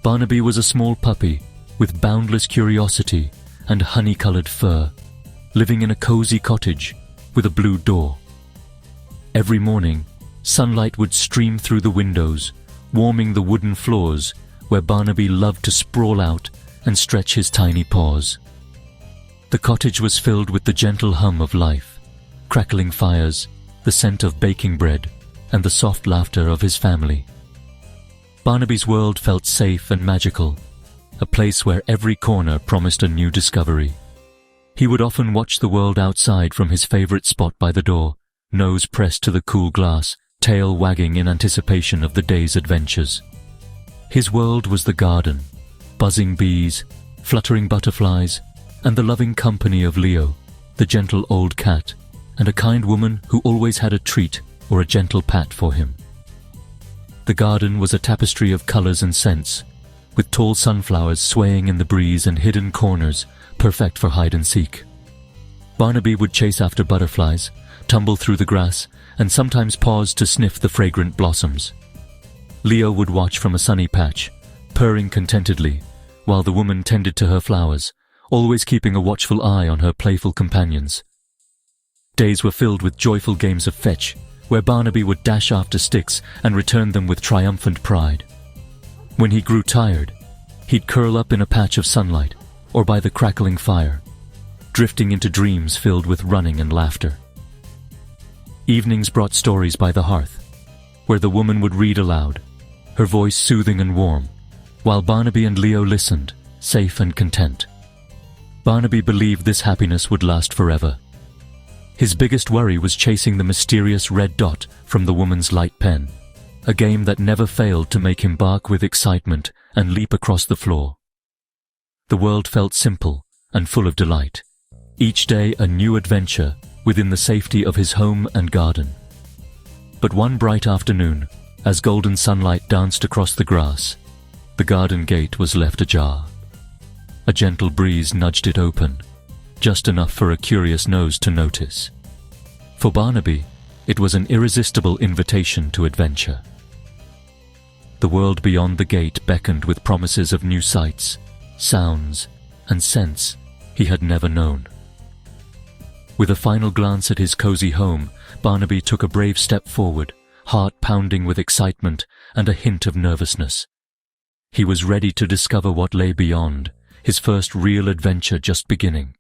Barnaby was a small puppy with boundless curiosity and honey-colored fur, living in a cozy cottage with a blue door. Every morning, sunlight would stream through the windows, warming the wooden floors where Barnaby loved to sprawl out and stretch his tiny paws. The cottage was filled with the gentle hum of life, crackling fires, the scent of baking bread, and the soft laughter of his family. Barnaby's world felt safe and magical, a place where every corner promised a new discovery. He would often watch the world outside from his favorite spot by the door, nose pressed to the cool glass, tail wagging in anticipation of the day's adventures. His world was the garden, buzzing bees, fluttering butterflies, and the loving company of Leo, the gentle old cat, and a kind woman who always had a treat or a gentle pat for him. The garden was a tapestry of colors and scents, with tall sunflowers swaying in the breeze and hidden corners perfect for hide and seek. Barnaby would chase after butterflies, tumble through the grass, and sometimes pause to sniff the fragrant blossoms. Leo would watch from a sunny patch, purring contentedly, while the woman tended to her flowers, always keeping a watchful eye on her playful companions. Days were filled with joyful games of fetch, where Barnaby would dash after sticks and return them with triumphant pride. When he grew tired, he'd curl up in a patch of sunlight or by the crackling fire, drifting into dreams filled with running and laughter. Evenings brought stories by the hearth, where the woman would read aloud, her voice soothing and warm, while Barnaby and Leo listened, safe and content. Barnaby believed this happiness would last forever. His biggest worry was chasing the mysterious red dot from the woman's light pen, a game that never failed to make him bark with excitement and leap across the floor. The world felt simple and full of delight, each day a new adventure within the safety of his home and garden. But one bright afternoon, as golden sunlight danced across the grass, the garden gate was left ajar. A gentle breeze nudged it open, just enough for a curious nose to notice. For Barnaby, it was an irresistible invitation to adventure. The world beyond the gate beckoned with promises of new sights, sounds, and scents he had never known. With a final glance at his cozy home, Barnaby took a brave step forward, heart pounding with excitement and a hint of nervousness. He was ready to discover what lay beyond, his first real adventure just beginning.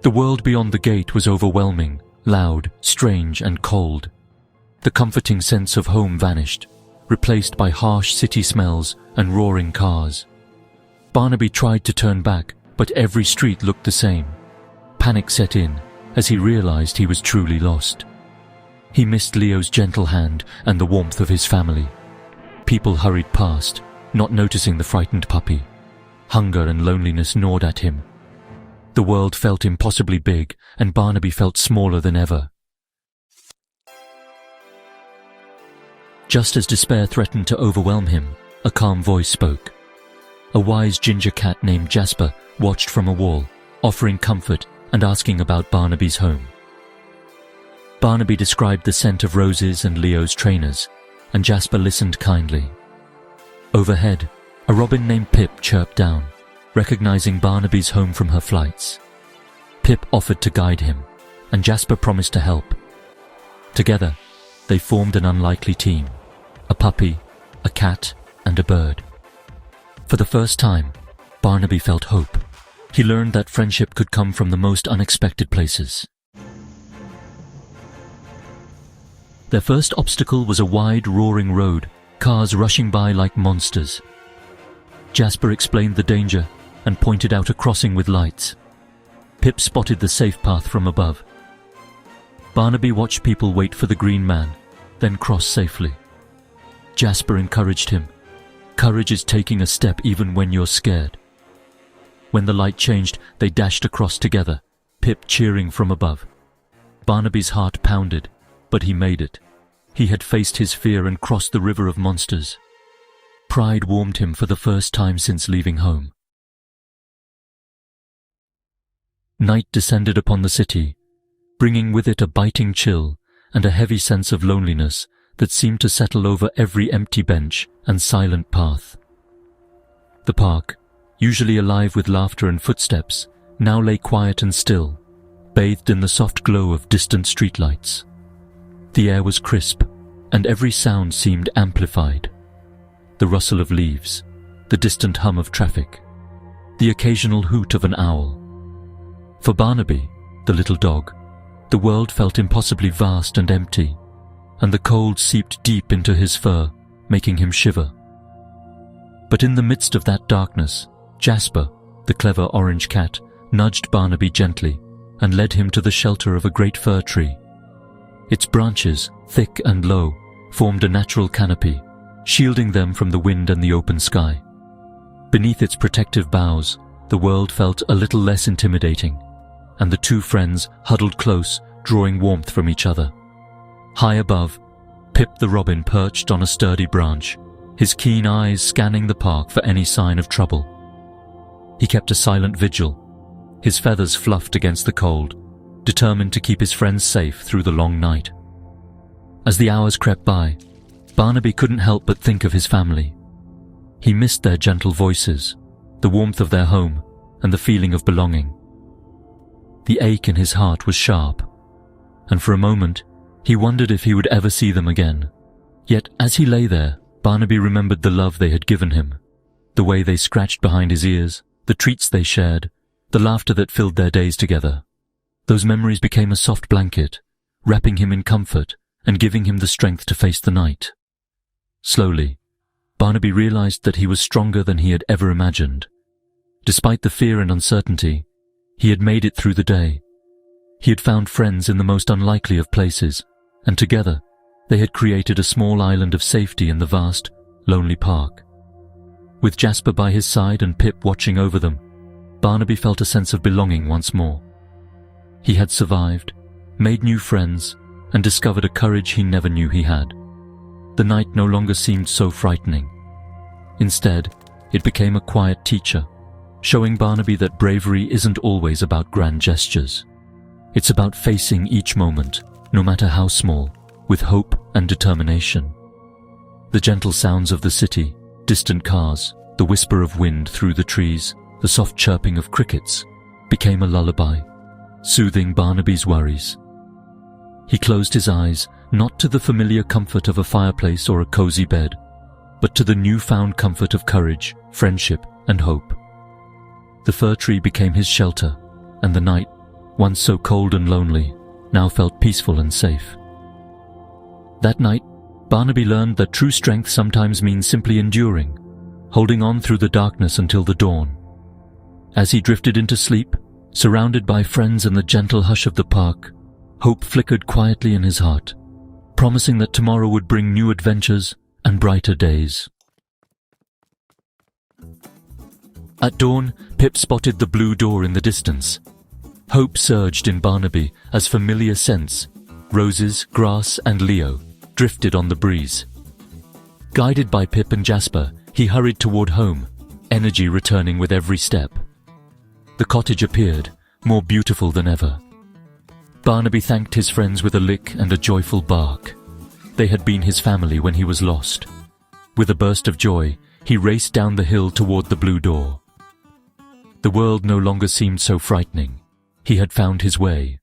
The world beyond the gate was overwhelming, loud, strange, and cold. The comforting sense of home vanished, replaced by harsh city smells and roaring cars. Barnaby tried to turn back, but every street looked the same. Panic set in as he realized he was truly lost. He missed Leo's gentle hand and the warmth of his family. People hurried past, not noticing the frightened puppy. Hunger and loneliness gnawed at him. The world felt impossibly big, and Barnaby felt smaller than ever. Just as despair threatened to overwhelm him, a calm voice spoke. A wise ginger cat named Jasper watched from a wall, offering comfort and asking about Barnaby's home. Barnaby described the scent of roses and Leo's trainers, and Jasper listened kindly. Overhead, a robin named Pip chirped down, recognizing Barnaby's home from her flights. Pip offered to guide him, and Jasper promised to help. Together, they formed an unlikely team, a puppy, a cat, and a bird. For the first time, Barnaby felt hope. He learned that friendship could come from the most unexpected places. Their first obstacle was a wide, roaring road, cars rushing by like monsters. Jasper explained the danger and pointed out a crossing with lights. Pip spotted the safe path from above. Barnaby watched people wait for the green man, then cross safely. Jasper encouraged him. Courage is taking a step even when you're scared. When the light changed, they dashed across together, Pip cheering from above. Barnaby's heart pounded, but he made it. He had faced his fear and crossed the river of monsters. Pride warmed him for the first time since leaving home. Night descended upon the city, bringing with it a biting chill and a heavy sense of loneliness that seemed to settle over every empty bench and silent path. The park, usually alive with laughter and footsteps, now lay quiet and still, bathed in the soft glow of distant streetlights. The air was crisp, and every sound seemed amplified. The rustle of leaves, the distant hum of traffic, the occasional hoot of an owl. For Barnaby, the little dog, the world felt impossibly vast and empty, and the cold seeped deep into his fur, making him shiver. But in the midst of that darkness, Jasper, the clever orange cat, nudged Barnaby gently and led him to the shelter of a great fir tree. Its branches, thick and low, formed a natural canopy, shielding them from the wind and the open sky. Beneath its protective boughs, the world felt a little less intimidating, and the two friends huddled close, drawing warmth from each other. High above, Pip the robin perched on a sturdy branch, his keen eyes scanning the park for any sign of trouble. He kept a silent vigil, his feathers fluffed against the cold, determined to keep his friends safe through the long night. As the hours crept by, Barnaby couldn't help but think of his family. He missed their gentle voices, the warmth of their home, and the feeling of belonging. The ache in his heart was sharp, and for a moment he wondered if he would ever see them again. Yet as he lay there, Barnaby remembered the love they had given him, the way they scratched behind his ears, the treats they shared, the laughter that filled their days together. Those memories became a soft blanket, wrapping him in comfort and giving him the strength to face the night. Slowly, Barnaby realized that he was stronger than he had ever imagined. Despite the fear and uncertainty, he had made it through the day. He had found friends in the most unlikely of places, and together they had created a small island of safety in the vast, lonely park. With Jasper by his side and Pip watching over them, Barnaby felt a sense of belonging once more. He had survived, made new friends, and discovered a courage he never knew he had. The night no longer seemed so frightening. Instead, it became a quiet teacher, showing Barnaby that bravery isn't always about grand gestures. It's about facing each moment, no matter how small, with hope and determination. The gentle sounds of the city, distant cars, the whisper of wind through the trees, the soft chirping of crickets, became a lullaby, soothing Barnaby's worries. He closed his eyes, not to the familiar comfort of a fireplace or a cozy bed, but to the newfound comfort of courage, friendship, and hope. The fir tree became his shelter, and the night, once so cold and lonely, now felt peaceful and safe. That night, Barnaby learned that true strength sometimes means simply enduring, holding on through the darkness until the dawn. As he drifted into sleep, surrounded by friends and the gentle hush of the park, hope flickered quietly in his heart, promising that tomorrow would bring new adventures and brighter days. At dawn, Pip spotted the blue door in the distance. Hope surged in Barnaby as familiar scents, roses, grass, and Leo, drifted on the breeze. Guided by Pip and Jasper, he hurried toward home, energy returning with every step. The cottage appeared, more beautiful than ever. Barnaby thanked his friends with a lick and a joyful bark. They had been his family when he was lost. With a burst of joy, he raced down the hill toward the blue door. The world no longer seemed so frightening. He had found his way.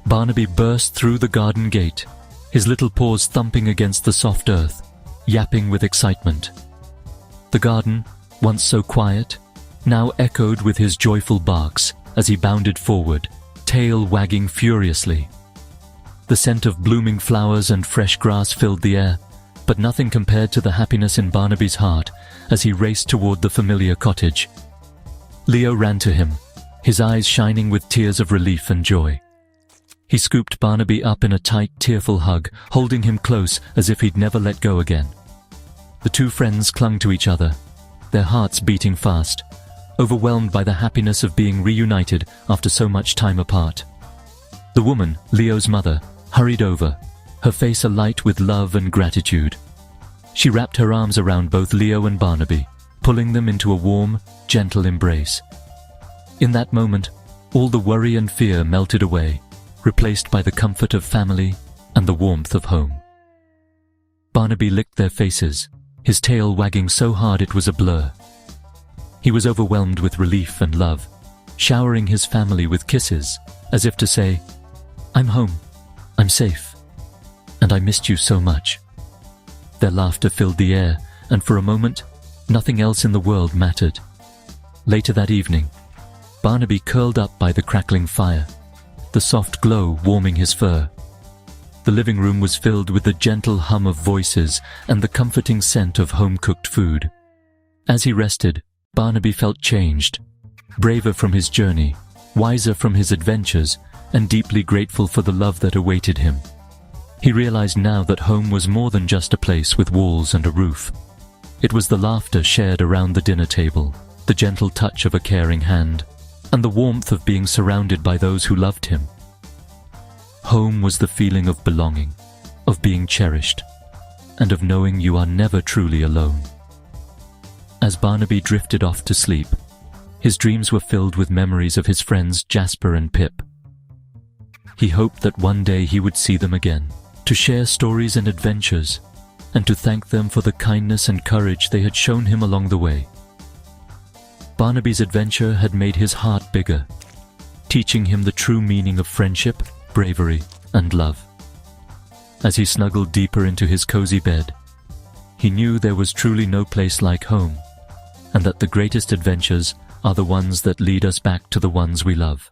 Barnaby burst through the garden gate, his little paws thumping against the soft earth, yapping with excitement. The garden, once so quiet, now echoed with his joyful barks as he bounded forward, tail wagging furiously. The scent of blooming flowers and fresh grass filled the air, but nothing compared to the happiness in Barnaby's heart as he raced toward the familiar cottage. Leo ran to him, his eyes shining with tears of relief and joy. He scooped Barnaby up in a tight, tearful hug, holding him close as if he'd never let go again. The two friends clung to each other, their hearts beating fast, overwhelmed by the happiness of being reunited after so much time apart. The woman, Leo's mother, hurried over, her face alight with love and gratitude. She wrapped her arms around both Leo and Barnaby, pulling them into a warm, gentle embrace. In that moment, all the worry and fear melted away, replaced by the comfort of family and the warmth of home. Barnaby licked their faces, his tail wagging so hard it was a blur. He was overwhelmed with relief and love, showering his family with kisses, as if to say, "I'm home, I'm safe, and I missed you so much." Their laughter filled the air, and for a moment, nothing else in the world mattered. Later that evening, Barnaby curled up by the crackling fire, the soft glow warming his fur. The living room was filled with the gentle hum of voices and the comforting scent of home-cooked food. As he rested, Barnaby felt changed, braver from his journey, wiser from his adventures, and deeply grateful for the love that awaited him. He realized now that home was more than just a place with walls and a roof. It was the laughter shared around the dinner table, the gentle touch of a caring hand, and the warmth of being surrounded by those who loved him. Home was the feeling of belonging, of being cherished, and of knowing you are never truly alone. As Barnaby drifted off to sleep, his dreams were filled with memories of his friends Jasper and Pip. He hoped that one day he would see them again, to share stories and adventures, and to thank them for the kindness and courage they had shown him along the way. Barnaby's adventure had made his heart bigger, teaching him the true meaning of friendship, bravery, and love. As he snuggled deeper into his cozy bed, he knew there was truly no place like home, and that the greatest adventures are the ones that lead us back to the ones we love.